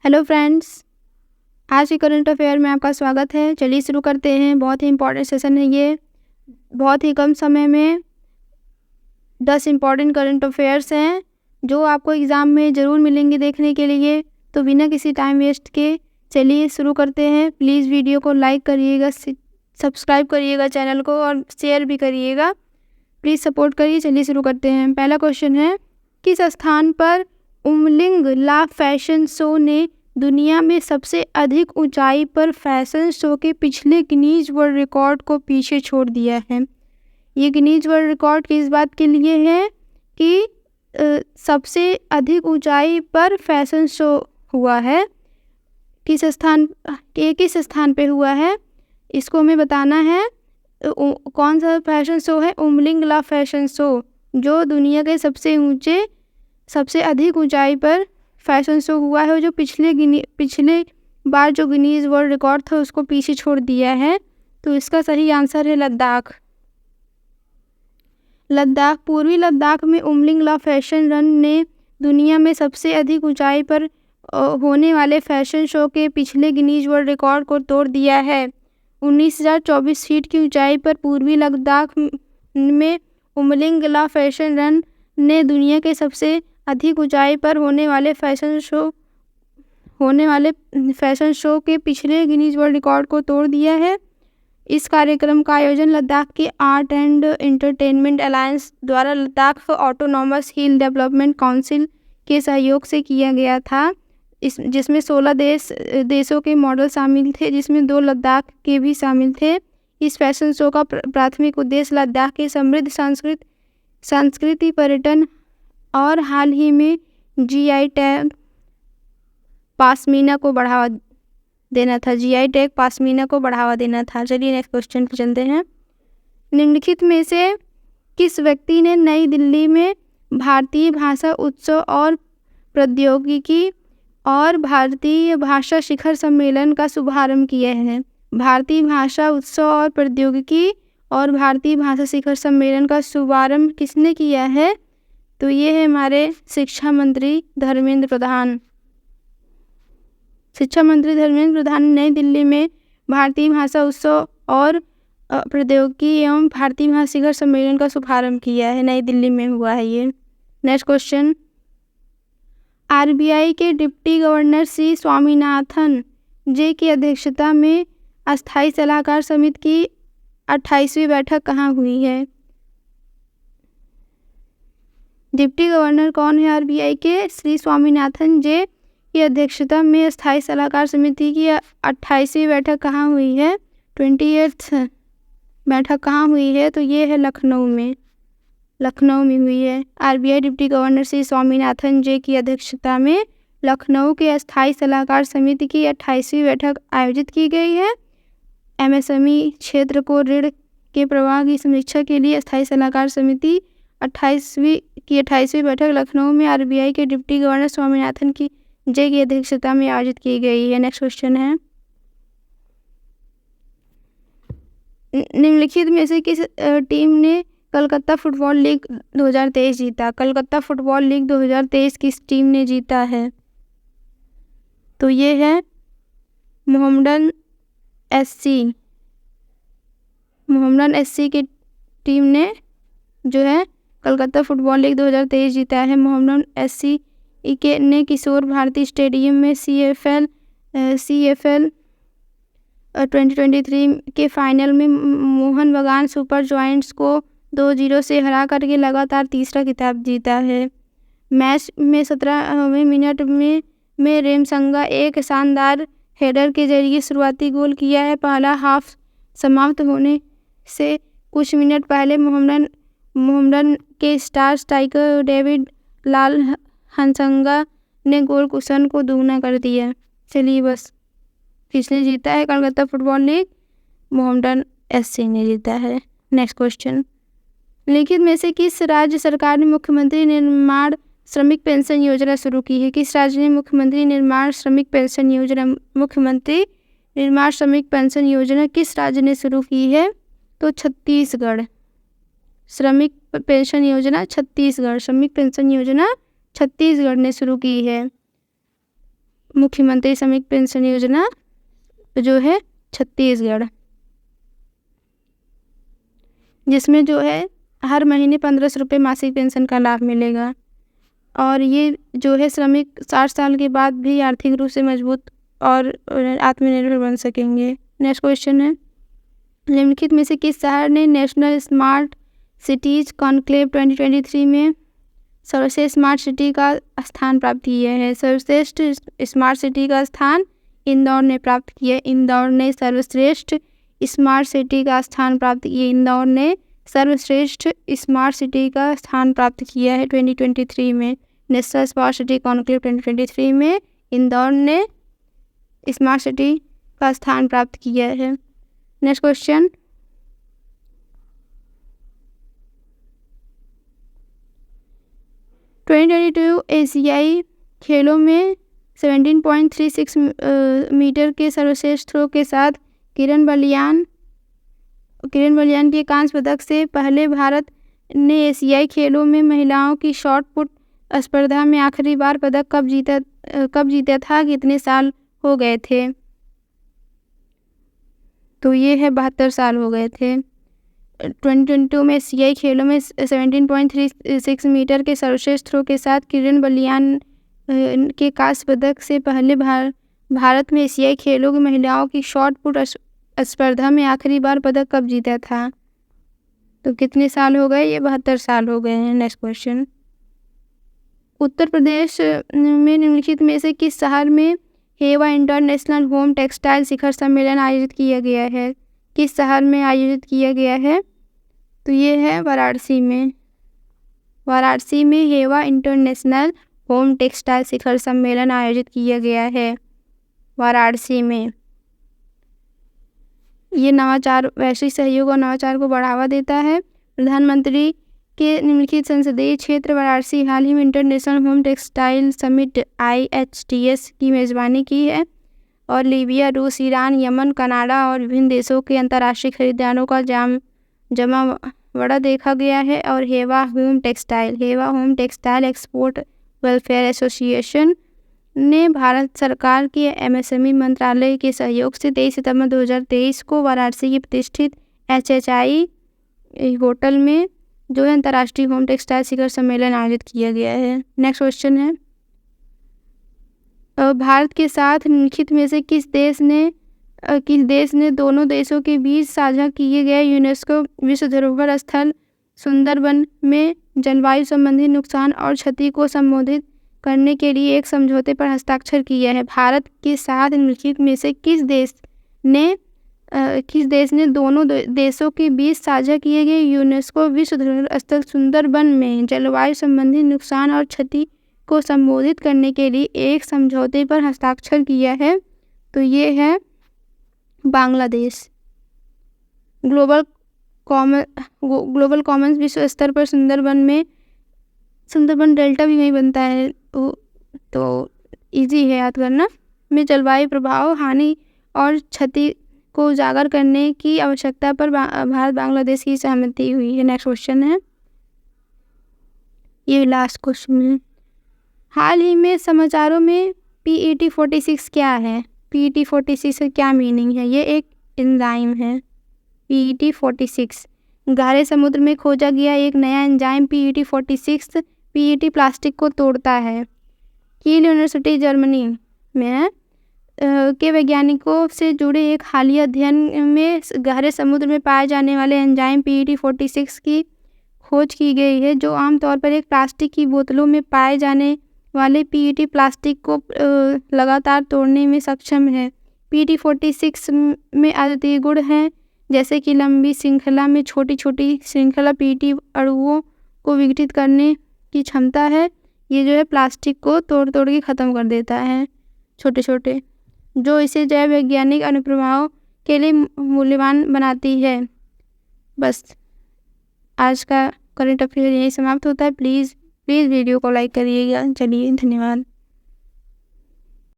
Hello friends, आज के current affair में आपका स्वागत है। चलिए शुरू करते हैं। बहुत ही इम्पोर्टेंट सेशन है ये। बहुत ही कम समय में 10 इम्पोर्टेंट करंट अफेयर्स हैं जो आपको एग्ज़ाम में ज़रूर मिलेंगे देखने के लिए। तो बिना किसी टाइम वेस्ट के चलिए शुरू करते हैं। प्लीज़ वीडियो को लाइक करिएगा, सब्सक्राइब करिएगा चैनल को और शेयर भी करिएगा। प्लीज़ सपोर्ट करिए। चलिए शुरू करते हैं। पहला क्वेश्चन है, किस स्थान पर उमलिंग ला फैशन शो ने दुनिया में सबसे अधिक ऊंचाई पर फैशन शो के पिछले गिनीज वर्ल्ड रिकॉर्ड को पीछे छोड़ दिया है? ये गिनीज वर्ल्ड रिकॉर्ड किस बात के लिए है कि सबसे अधिक ऊंचाई पर फैशन शो हुआ है, किस स्थान पे हुआ है, इसको हमें बताना है। कौन सा फैशन शो है? उमलिंग ला फैशन शो, जो दुनिया के सबसे अधिक ऊंचाई पर फैशन शो हुआ है, जो पिछले बार जो गिनीज वर्ल्ड रिकॉर्ड था उसको पीछे छोड़ दिया है। तो इसका सही आंसर है लद्दाख। पूर्वी लद्दाख में उमलिंग ला फैशन रन ने दुनिया में सबसे अधिक ऊंचाई पर होने वाले फैशन शो के पिछले गिनीज वर्ल्ड रिकॉर्ड को तोड़ दिया है। 19,024 फीट की ऊंचाई पर पूर्वी लद्दाख में उमलिंग ला फैशन रन ने दुनिया के सबसे अधिक ऊंचाई पर होने वाले फैशन शो के पिछले गिनीज वर्ल्ड रिकॉर्ड को तोड़ दिया है। इस कार्यक्रम का आयोजन लद्दाख के आर्ट एंड एंटरटेनमेंट अलायंस द्वारा लद्दाख ऑटोनॉमस हिल डेवलपमेंट काउंसिल के सहयोग से किया गया था, जिसमें 16 देशों के मॉडल शामिल थे, जिसमें 2 लद्दाख के भी शामिल थे। इस फैशन शो का प्राथमिक उद्देश्य लद्दाख के समृद्ध संस्कृति, पर्यटन और हाल ही में जीआई टैग पाशमीना को बढ़ावा देना था। चलिए नेक्स्ट क्वेश्चन पे चलते हैं। निम्नलिखित में से किस व्यक्ति ने नई दिल्ली में भारतीय भाषा उत्सव और प्रौद्योगिकी और भारतीय भाषा शिखर सम्मेलन का शुभारंभ किया है? भारतीय भाषा उत्सव और प्रौद्योगिकी और भारतीय भाषा शिखर सम्मेलन का शुभारंभ किसने किया है? तो ये है हमारे शिक्षा मंत्री धर्मेंद्र प्रधान। शिक्षा मंत्री धर्मेंद्र प्रधान ने नई दिल्ली में भारतीय भाषा उत्सव और प्रौद्योगिकी एवं भारतीय भाषा शिखर सम्मेलन का शुभारंभ किया है। नई दिल्ली में हुआ है ये। नेक्स्ट क्वेश्चन, आरबीआई के डिप्टी गवर्नर सी स्वामीनाथन जे की अध्यक्षता में अस्थायी सलाहकार समिति की 28वीं बैठक कहाँ हुई है? डिप्टी गवर्नर कौन है आरबीआई के? श्री स्वामीनाथन जे की अध्यक्षता में अस्थायी सलाहकार समिति की 28वीं बैठक कहाँ हुई है? 28th बैठक कहाँ हुई है? तो ये है लखनऊ में हुई है। RBI deputy governor Shri Swaminathan J की अध्यक्षता में लखनऊ के अस्थायी सलाहकार समिति की 28वीं बैठक आयोजित की गई है। एमएसएमई क्षेत्र को ऋण के प्रवाह की समीक्षा के लिए अस्थायी सलाहकार समिति 28वीं बैठक लखनऊ में आरबीआई के डिप्टी गवर्नर स्वामीनाथन की अध्यक्षता में आयोजित की गई है। नेक्स्ट क्वेश्चन है, निम्नलिखित में से किस टीम ने कलकत्ता फुटबॉल लीग 2023 जीता? कलकत्ता फुटबॉल लीग 2023 किस टीम ने जीता है? तो ये है मोहम्मडन एससी की टीम ने जो है कलकत्ता फुटबॉल लीग 2023 जीता है। मोहम्मडन एससी ने किशोर भारती स्टेडियम में CFL 2023 के फाइनल में मोहन बगान सुपर जॉयंट्स को 2-0 से हरा करके लगातार तीसरा खिताब जीता है। मैच में 17वें मिनट में रेमसंगा एक शानदार हेडर के जरिए शुरुआती गोल किया है। पहला हाफ समाप्त होने से कुछ मिनट पहले मोहम्मडन के स्टार स्ट्राइकर डेविड लाल हंसंगा ने गोल कुशन को दुगना कर दिया। चलिए बस, किसने जीता है Calcutta football league? Mohammedan SC ने जीता है। नेक्स्ट क्वेश्चन, निम्नलिखित में से किस राज्य सरकार ने मुख्यमंत्री निर्माण श्रमिक पेंशन योजना शुरू की है? किस राज्य ने मुख्यमंत्री निर्माण श्रमिक पेंशन योजना किस राज्य ने शुरू की है? तो छत्तीसगढ़। श्रमिक पेंशन योजना छत्तीसगढ़ ने शुरू की है। मुख्यमंत्री श्रमिक पेंशन योजना जो है छत्तीसगढ़, जिसमें जो है हर महीने 1500 रुपये मासिक पेंशन का लाभ मिलेगा। और ये जो है श्रमिक 60 साल के बाद भी आर्थिक रूप से मजबूत और आत्मनिर्भर बन सकेंगे। नेक्स्ट क्वेश्चन है, निम्नलिखित में से किस शहर ने नेशनल स्मार्ट सिटीज कॉन्क्लेव 2023 में सर्वश्रेष्ठ स्मार्ट सिटी का स्थान प्राप्त किया है? सर्वश्रेष्ठ स्मार्ट सिटी का स्थान इंदौर ने प्राप्त किया। इंदौर ने सर्वश्रेष्ठ स्मार्ट सिटी का स्थान प्राप्त किया। इंदौर ने सर्वश्रेष्ठ स्मार्ट सिटी का स्थान प्राप्त किया है 2023 में। नेशनल स्मार्ट सिटी कॉन्क्लेव 2023 में इंदौर ने स्मार्ट सिटी का स्थान प्राप्त किया है। नेक्स्ट क्वेश्चन, एशियाई खेलों में 17.36 मीटर के सर्वश्रेष्ठ थ्रो के साथ किरण बलियान के कांस्य पदक से पहले भारत ने एशियाई खेलों में महिलाओं की शॉट पुट स्पर्धा में आखिरी बार पदक कब जीता था? कितने साल हो गए थे? तो ये है 72 साल हो गए थे। 2022 में एशियाई खेलों में 17.36 मीटर के सर्वश्रेष्ठ थ्रो के साथ किरण बलियान के कांस्य पदक से पहले भारत में एशियाई खेलों की महिलाओं की शॉट पुट स्पर्धा में आखिरी बार पदक कब जीता था? तो कितने साल हो गए? ये 72 साल हो गए हैं। नेक्स्ट क्वेश्चन, उत्तर प्रदेश में निम्नलिखित में से किस शहर में हेवा इंटरनेशनल होम टेक्सटाइल शिखर सम्मेलन आयोजित किया गया है? किस शहर में आयोजित किया गया है? तो ये है वाराणसी में। वाराणसी में हेवा इंटरनेशनल होम टेक्सटाइल शिखर सम्मेलन आयोजित किया गया है वाराणसी में। ये नवाचार, वैश्विक सहयोग और नवाचार को बढ़ावा देता है। प्रधानमंत्री के निम्नलिखित संसदीय क्षेत्र वाराणसी हाल ही में international home textile summit IHTS की मेज़बानी की है और लीबिया, रूस, ईरान, यमन, कनाडा और विभिन्न देशों के अंतर्राष्ट्रीय खरीदारों का जमावड़ा देखा गया है। और हेवा home textile export welfare association ने भारत सरकार के MSME मंत्रालय के सहयोग से 23 सितंबर 2023 को वाराणसी की प्रतिष्ठित HHI होटल में जो है अंतर्राष्ट्रीय होम टेक्सटाइल शिखर सम्मेलन आयोजित किया गया है। नेक्स्ट क्वेश्चन है, भारत के साथ निम्नलिखित में से किस देश ने दोनों देशों के बीच साझा किए गए यूनेस्को विश्व धरोहर स्थल सुंदरबन में जलवायु संबंधी नुकसान और क्षति को संबोधित करने के लिए एक समझौते पर हस्ताक्षर किया है? भारत के साथ निम्नलिखित में से किस देश ने दोनों देशों के बीच साझा किए गए यूनेस्को विश्व धरोहर स्थल सुंदरबन में जलवायु संबंधी नुकसान और क्षति को संबोधित करने के लिए एक समझौते पर हस्ताक्षर किया है? तो ये है बांग्लादेश। ग्लोबल कॉमन्स विश्व स्तर पर सुंदरबन डेल्टा भी वहीं बनता है, तो इजी है याद करना, में जलवायु प्रभाव, हानि और क्षति को उजागर करने की आवश्यकता पर भारत बांग्लादेश की सहमति हुई है। नेक्स्ट क्वेश्चन है, ये लास्ट क्वेश्चन है, हाल ही में समाचारों में PET 46 क्या है? PET 46 का क्या मीनिंग है? ये एक एंजाइम है। PET 46 गहरे समुद्र में खोजा गया एक नया एंजाइम PET 46 PET प्लास्टिक को तोड़ता है। कील यूनिवर्सिटी जर्मनी में के वैज्ञानिकों से जुड़े एक हालिया अध्ययन में गहरे समुद्र में पाए जाने वाले एंजाइम PET 46 की खोज की गई है, जो आमतौर पर एक प्लास्टिक की बोतलों में पाए जाने वाले PET प्लास्टिक को लगातार तोड़ने में सक्षम है। PET 46 में अद्वितीय गुण हैं, जैसे कि लंबी श्रृंखला में छोटी श्रृंखला PET अणुओं को विघटित करने की क्षमता है। ये जो है प्लास्टिक को तोड़ के ख़त्म कर देता है छोटे, जो इसे जैव वैज्ञानिक अनुप्रयोगों के लिए मूल्यवान बनाती है। बस आज का करंट अफेयर यही समाप्त होता है। प्लीज़ वीडियो को लाइक करिएगा। चलिए, धन्यवाद।